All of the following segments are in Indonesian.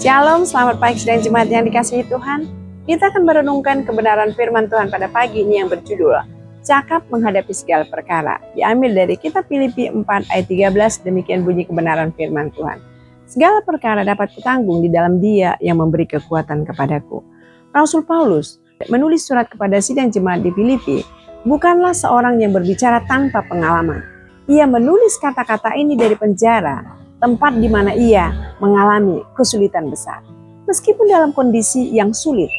Shalom, selamat pagi sedang jemaat yang dikasihi Tuhan. Kita akan merenungkan kebenaran firman Tuhan pada pagi ini yang berjudul Cakap menghadapi segala perkara. Diambil dari kitab Filipi 4 ayat 13, demikian bunyi kebenaran firman Tuhan. Segala perkara dapat kutanggung di dalam Dia yang memberi kekuatan kepadaku. Rasul Paulus menulis surat kepada sidang jemaat di Filipi bukanlah seorang yang berbicara tanpa pengalaman. Ia menulis kata-kata ini dari penjara, tempat di mana ia mengalami kesulitan besar. Meskipun dalam kondisi yang sulit,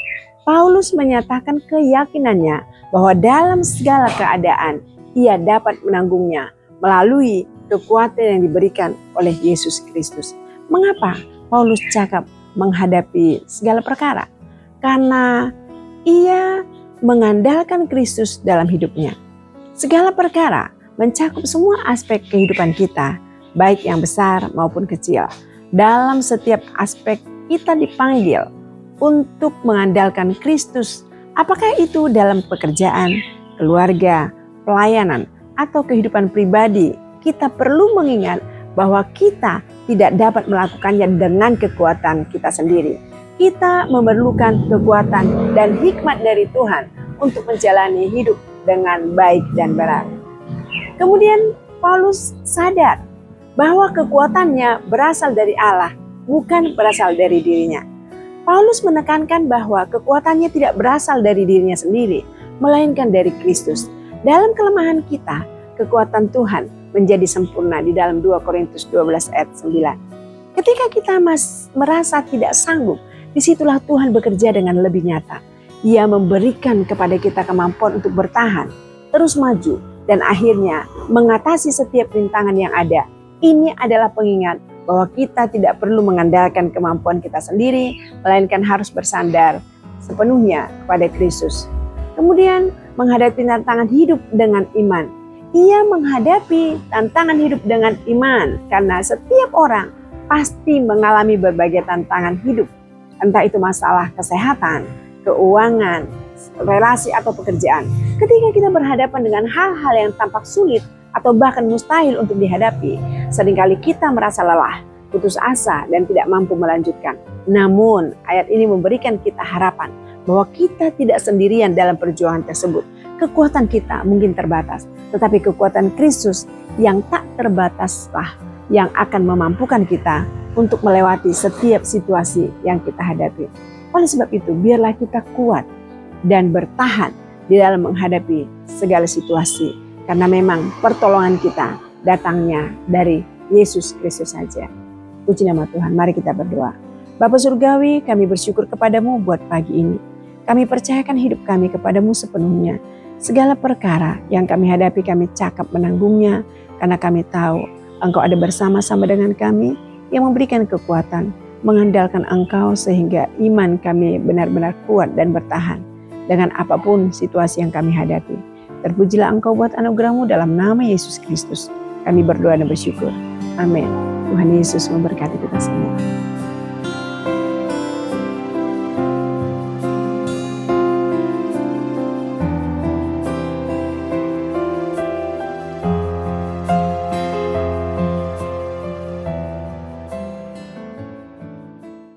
Paulus menyatakan keyakinannya bahwa dalam segala keadaan ia dapat menanggungnya melalui kekuatan yang diberikan oleh Yesus Kristus. Mengapa Paulus cakap menghadapi segala perkara? Karena ia mengandalkan Kristus dalam hidupnya. Segala perkara mencakup semua aspek kehidupan kita, baik yang besar maupun kecil. Dalam setiap aspek kita dipanggil untuk mengandalkan Kristus. Apakah itu dalam pekerjaan, keluarga, pelayanan, atau kehidupan pribadi, kita perlu mengingat bahwa kita tidak dapat melakukannya dengan kekuatan kita sendiri. Kita memerlukan kekuatan dan hikmat dari Tuhan untuk menjalani hidup dengan baik dan benar. Kemudian Paulus sadar bahwa kekuatannya berasal dari Allah, bukan berasal dari dirinya. Paulus menekankan bahwa kekuatannya tidak berasal dari dirinya sendiri, melainkan dari Kristus. Dalam kelemahan kita, kekuatan Tuhan menjadi sempurna di dalam 2 Korintus 12 ayat 9. Ketika kita merasa tidak sanggup, disitulah Tuhan bekerja dengan lebih nyata. Ia memberikan kepada kita kemampuan untuk bertahan, terus maju, dan akhirnya mengatasi setiap rintangan yang ada. Ini adalah pengingat bahwa kita tidak perlu mengandalkan kemampuan kita sendiri, melainkan harus bersandar sepenuhnya kepada Kristus. Kemudian menghadapi tantangan hidup dengan iman. Ia menghadapi tantangan hidup dengan iman karena setiap orang pasti mengalami berbagai tantangan hidup. Entah itu masalah kesehatan, keuangan, relasi atau pekerjaan. Ketika kita berhadapan dengan hal-hal yang tampak sulit atau bahkan mustahil untuk dihadapi, seringkali kita merasa lelah, putus asa, dan tidak mampu melanjutkan. Namun, ayat ini memberikan kita harapan bahwa kita tidak sendirian dalam perjuangan tersebut. Kekuatan kita mungkin terbatas, tetapi kekuatan Kristus yang tak terbataslah yang akan memampukan kita untuk melewati setiap situasi yang kita hadapi. Oleh sebab itu, biarlah kita kuat dan bertahan di dalam menghadapi segala situasi. Karena memang pertolongan kita datangnya dari Yesus Kristus saja. Puji nama Tuhan, mari kita berdoa. Bapa Surgawi, kami bersyukur kepadamu buat pagi ini. Kami percayakan hidup kami kepadamu sepenuhnya. Segala perkara yang kami hadapi kami cakap menanggungnya. Karena kami tahu Engkau ada bersama-sama dengan kami yang memberikan kekuatan. Mengandalkan Engkau sehingga iman kami benar-benar kuat dan bertahan dengan apapun situasi yang kami hadapi. Terpujilah Engkau buat anugerah-Mu dalam nama Yesus Kristus. Kami berdoa dan bersyukur. Amin. Tuhan Yesus memberkati kita semua.